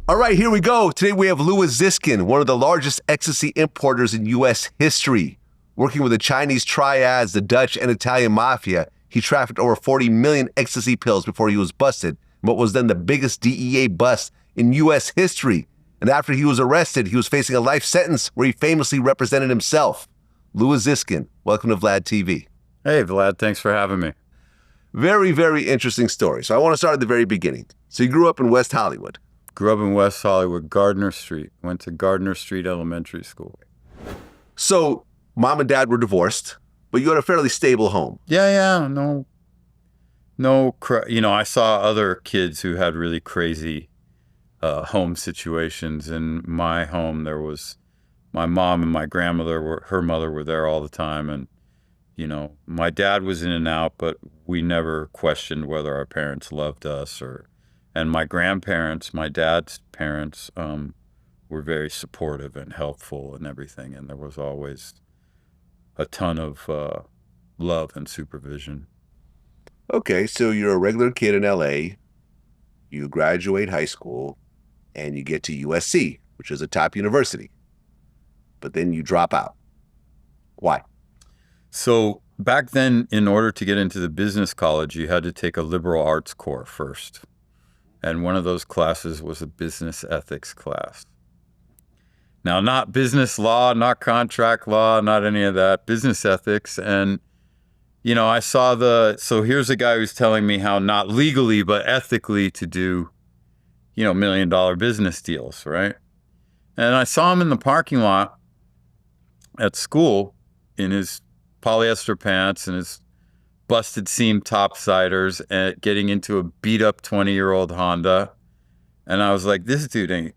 All right, here we go. Today we have Louis Ziskin, one of the largest ecstasy importers in U.S. history. Working with the Chinese triads, the Dutch and Italian mafia, he trafficked over 40 million ecstasy pills before he was busted, in what was then the biggest DEA bust in U.S. history. And after he was arrested, he was facing a life sentence where he famously represented himself. Louis Ziskin, welcome to Vlad TV. Hey, Vlad, thanks for having me. Very, very interesting story. So I want to start at the very beginning. So you grew up in West Hollywood. Grew up in West Hollywood, Gardner Street. Went to Gardner Street Elementary School. So mom and dad were divorced, but you had a fairly stable home. Yeah, I saw other kids who had really crazy home situations. In my home, there was my mom and my grandmother, her mother were there all the time. And, my dad was in and out, but we never questioned whether our parents loved us and my grandparents, my dad's parents, were very supportive and helpful and everything. And there was always a ton of love and supervision. Okay, so you're a regular kid in LA, you graduate high school, and you get to USC, which is a top university. But then you drop out. Why? So back then, in order to get into the business college, you had to take a liberal arts course first. And one of those classes was a business ethics class. Now, not business law, not contract law, not any of that, business ethics. And, I saw so here's a guy who's telling me how not legally, but ethically to do, $1 million business deals, right? And I saw him in the parking lot at school in his polyester pants and his busted seam topsiders and getting into a beat up 20-year-old Honda. And I was like, this dude ain't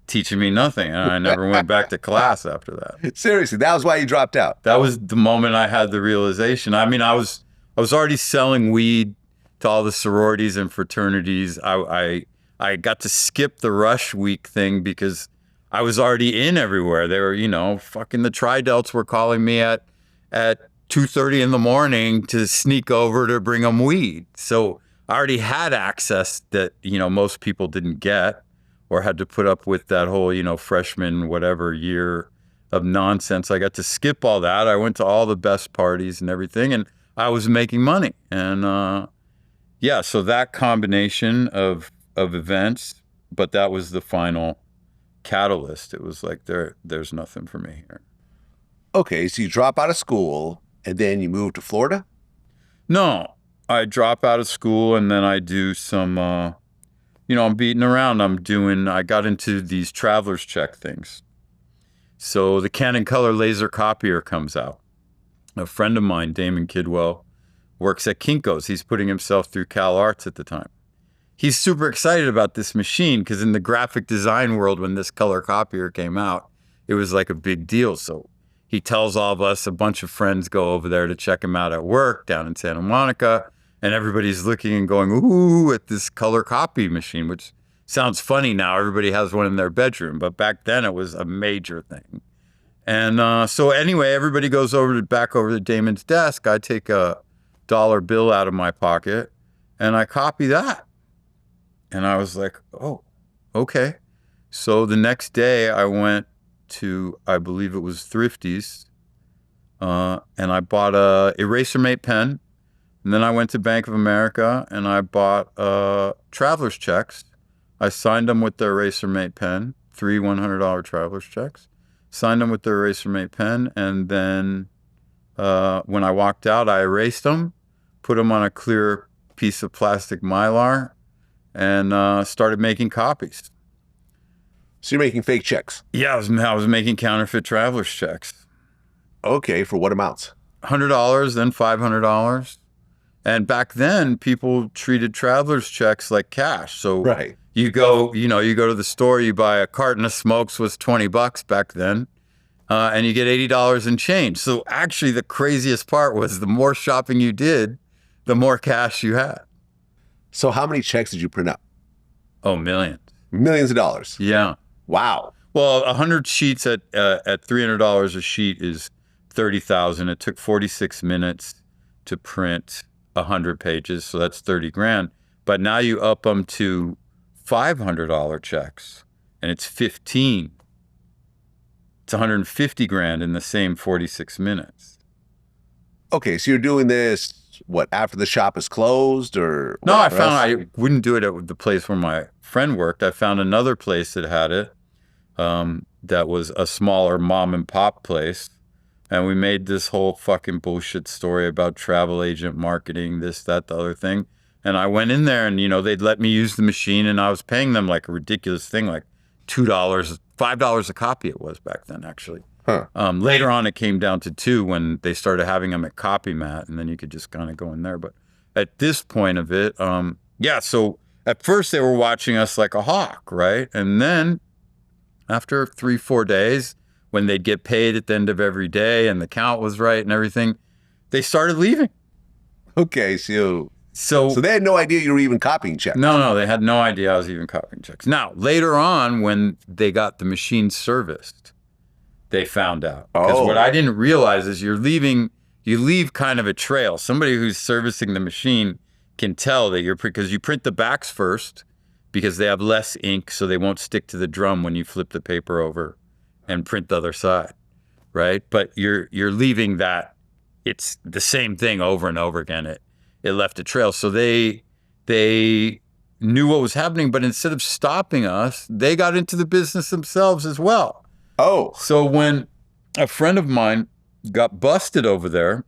teaching me nothing. And I never went back to class after that. Seriously, that was why you dropped out. That was the moment I had the realization. I mean, I was already selling weed to all the sororities and fraternities. I got to skip the rush week thing because I was already in everywhere. They were, fucking the Tri-Delts were calling me at 2:30 in the morning to sneak over to bring them weed. So I already had access that, most people didn't get or had to put up with that whole, freshman, whatever year of nonsense. I got to skip all that. I went to all the best parties and everything, and I was making money. And so that combination of events, but that was the final catalyst. It was like, there's nothing for me here. Okay, so you drop out of school and then you move to Florida? No, I drop out of school and then I do some, I'm beating around. I got into these traveler's check things. So the Canon Color laser copier comes out. A friend of mine, Damon Kidwell, works at Kinko's. He's putting himself through Cal Arts at the time. He's super excited about this machine because in the graphic design world, when this color copier came out, it was like a big deal. So he tells all of us, a bunch of friends go over there to check him out at work down in Santa Monica, and everybody's looking and going, ooh, at this color copy machine, which sounds funny now. Everybody has one in their bedroom, but back then it was a major thing. And so anyway, everybody goes back over to Damon's desk. I take a dollar bill out of my pocket and I copy that. And I was like, oh, okay. So the next day I went to, I believe it was Thrifty's, and I bought a Erasermate pen. And then I went to Bank of America and I bought traveler's checks. I signed them with the Erasermate pen, 3 $100 traveler's checks. Signed them with the Erasermate pen, and then when I walked out, I erased them, put them on a clear piece of plastic Mylar, and started making copies. So you're making fake checks? Yeah, I was making counterfeit traveler's checks. Okay, for what amounts? $100, then $500. And back then, people treated traveler's checks like cash. So right. You go to the store, you buy a carton of smokes was $20 back then, and you get $80 in change. So actually, the craziest part was the more shopping you did, the more cash you had. So how many checks did you print out? Oh, millions. Millions of dollars. Yeah. Wow. Well, 100 sheets at $300 a sheet is 30,000. It took 46 minutes to print 100 pages, so that's 30 grand. But now you up them to $500 checks. and it's 15. It's 150 grand in the same 46 minutes. Okay, so you're doing this, what, after the shop is closed or? No, I whatever found else? I wouldn't do it at the place where my friend worked. I found another place that had it, that was a smaller mom and pop place. And we made this whole fucking bullshit story about travel agent marketing, this, that, the other thing. And I went in there and, they'd let me use the machine and I was paying them like a ridiculous thing, like $2, $5 a copy it was back then, actually. Huh. Later on, it came down to $2 when they started having them at CopyMat, and then you could just kind of go in there. But at this point of it, so at first they were watching us like a hawk, right? And then after 3-4 days, when they'd get paid at the end of every day and the count was right and everything, they started leaving. Okay, so So they had no idea you were even copying checks. No, they had no idea I was even copying checks. Now, later on, when they got the machine serviced, they found out. Because what I didn't realize is you leave kind of a trail. Somebody who's servicing the machine can tell that because you print the backs first because they have less ink, so they won't stick to the drum when you flip the paper over and print the other side, right? But you're leaving that, it's the same thing over and over again. It left a trail. So they knew what was happening, but instead of stopping us, they got into the business themselves as well. Oh. So when a friend of mine got busted over there,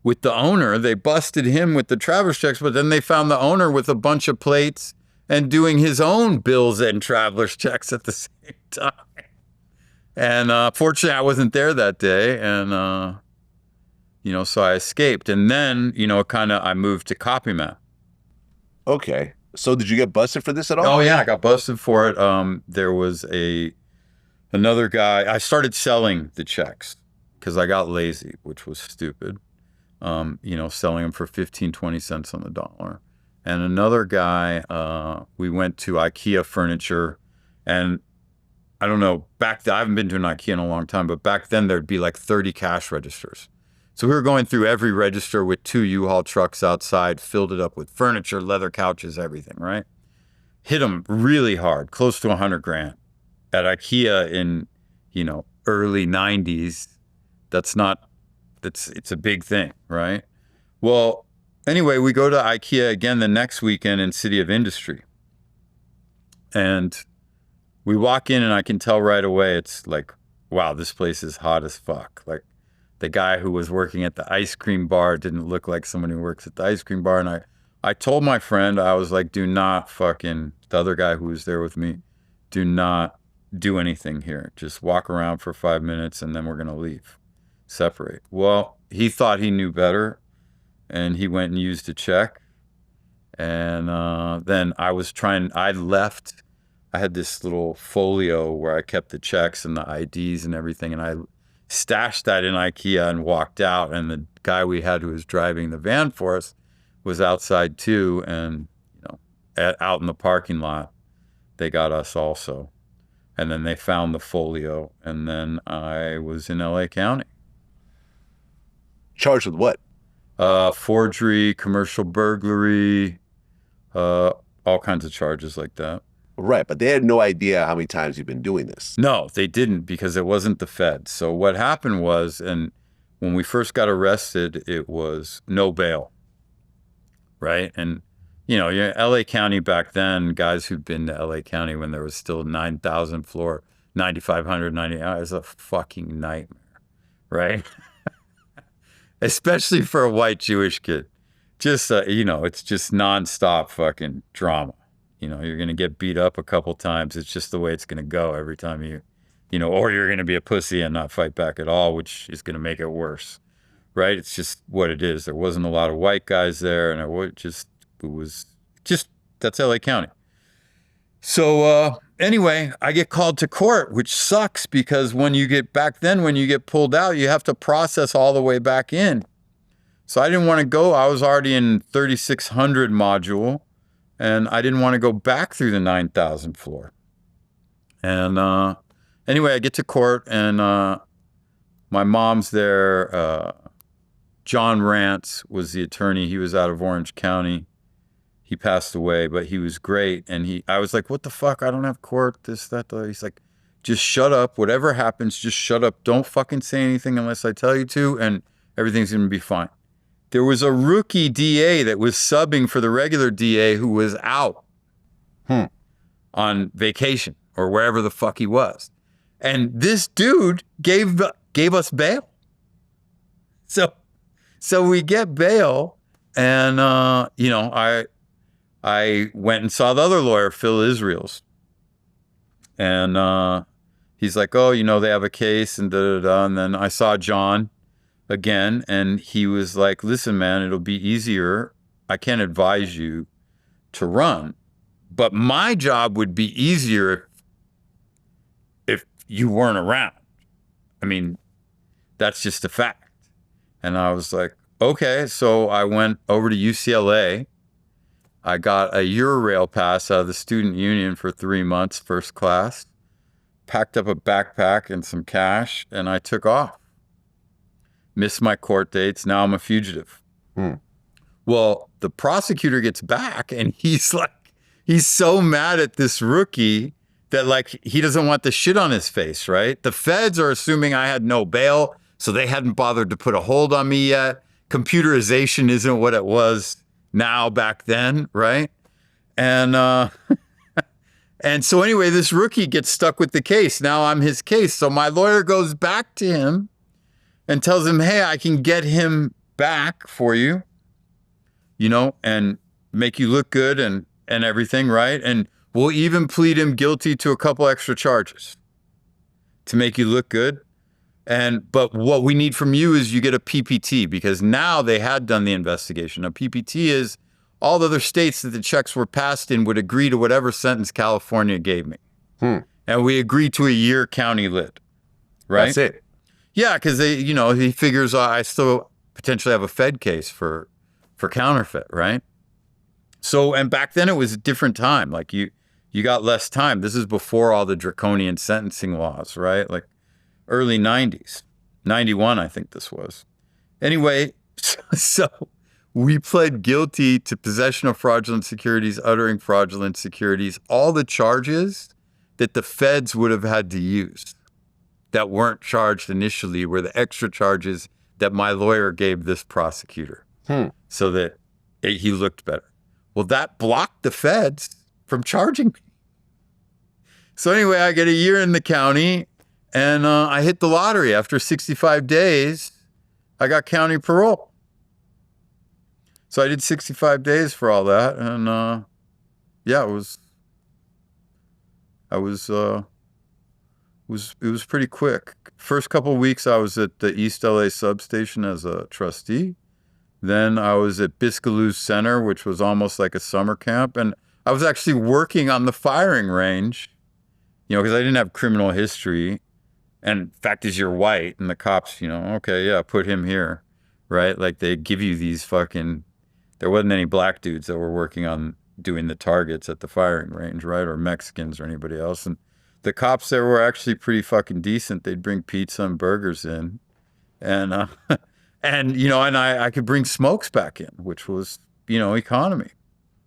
with the owner, they busted him with the traveler's checks, but then they found the owner with a bunch of plates and doing his own bills and traveler's checks at the same time. And fortunately, I wasn't there that day, and so I escaped. And then, I moved to CopyMat. Okay. So did you get busted for this at all? Oh yeah, I got busted for it. There was another guy. I started selling the checks because I got lazy, which was stupid. Selling them for 15, 20 cents on the dollar. And another guy, we went to IKEA furniture, and I don't know, I haven't been to an IKEA in a long time, but back then there'd be like 30 cash registers. So we were going through every register with 2 U-Haul trucks outside, filled it up with furniture, leather couches, everything, right? Hit them really hard, close to 100 grand. At IKEA in, early 90s, it's a big thing, right? Well, anyway, we go to IKEA again the next weekend in City of Industry. And we walk in and I can tell right away, it's like, wow, this place is hot as fuck. Like, the guy who was working at the ice cream bar didn't look like someone who works at the ice cream bar. And I told my friend, I was like, do not the other guy who was there with me, do not do anything here. Just walk around for 5 minutes and then we're going to leave. Separate. Well, he thought he knew better and he went and used a check. And then I left. I had this little folio where I kept the checks and the IDs and everything. And I stashed that in IKEA and walked out, and the guy we had who was driving the van for us was outside too, and out in the parking lot they got us also, and then they found the folio, and then I was in LA County. Charged with what? Forgery, commercial burglary, all kinds of charges like that. Right, but they had no idea how many times you've been doing this. No, they didn't, because it wasn't the Fed. So what happened was, and when we first got arrested, it was no bail, right? And, LA County back then, guys who'd been to LA County when there was still 9,000 floor, 9,500, it was a fucking nightmare, right? Especially for a white Jewish kid. Just, it's just nonstop fucking drama. You're going to get beat up a couple times. It's just the way it's going to go every time or you're going to be a pussy and not fight back at all, which is going to make it worse, right? It's just what it is. There wasn't a lot of white guys there, and that's LA County. So anyway, I get called to court, which sucks because when you get pulled out, you have to process all the way back in. So I didn't want to go. I was already in 3600 module. And I didn't want to go back through the 9,000 floor. And anyway, I get to court, and my mom's there. John Rantz was the attorney. He was out of Orange County. He passed away, but he was great. And I was like, what the fuck? I don't have court, this, that, the. He's like, just shut up. Whatever happens, just shut up. Don't fucking say anything unless I tell you to, and everything's going to be fine. There was a rookie DA that was subbing for the regular DA who was out on vacation or wherever the fuck he was. And this dude gave us bail. So we get bail, and you know, I went and saw the other lawyer, Phil Israels, and he's like, oh, you know, they have a case and da da da. And then I saw John again, and he was like, listen, man, it'll be easier. I can't advise you to run, but my job would be easier if you weren't around. I mean, that's just a fact. And I was like, okay. So I went over to UCLA. I got a Eurail pass out of the student union for 3 months, first class, packed up a backpack and some cash, and I took off. Missed my court dates. Now I'm a fugitive. Well, the prosecutor gets back, and he's so mad at this rookie that, like, he doesn't want the shit on his face, right? The feds are assuming I had no bail, so they hadn't bothered to put a hold on me yet. Computerization isn't what it was now back then, right? And and so anyway, this rookie gets stuck with the case. Now I'm his case. So my lawyer goes back to him and tells him, hey, I can get him back for you, you know, and make you look good and everything, right? And we'll even plead him guilty to a couple extra charges to make you look good. But what we need from you is you get a PPT, because now they had done the investigation. A PPT is all the other states that the checks were passed in would agree to whatever sentence California gave me. And we agreed to a year county lit, right? That's it. Yeah, because he figures I still potentially have a Fed case for counterfeit, right? So, and back then it was a different time. Like you got less time. This is before all the draconian sentencing laws, right? Like early 90s, 91, I think this was. Anyway, so we pled guilty to possession of fraudulent securities, uttering fraudulent securities, all the charges that the feds would have had to use that weren't charged initially were the extra charges that my lawyer gave this prosecutor so that he looked better. Well, that blocked the feds from charging me. So anyway, I get a year in the county, and I hit the lottery. After 65 days, I got county parole. So I did 65 days for all that, and yeah, it was pretty quick. First couple of weeks, I was at the East LA substation as a trustee. Then I was at Biscaloo Center, which was almost like a summer camp, and I was actually working on the firing range, you know, because I didn't have criminal history. And fact is, you're white, and the cops, you know, okay, yeah, put him here, right? Like they give you these fucking. There wasn't any black dudes that were working on doing the targets at the firing range, right? Or Mexicans or anybody else. And the cops there were actually pretty fucking decent. They'd bring pizza and burgers in, and you know, and I could bring smokes back in, which was, you know, economy.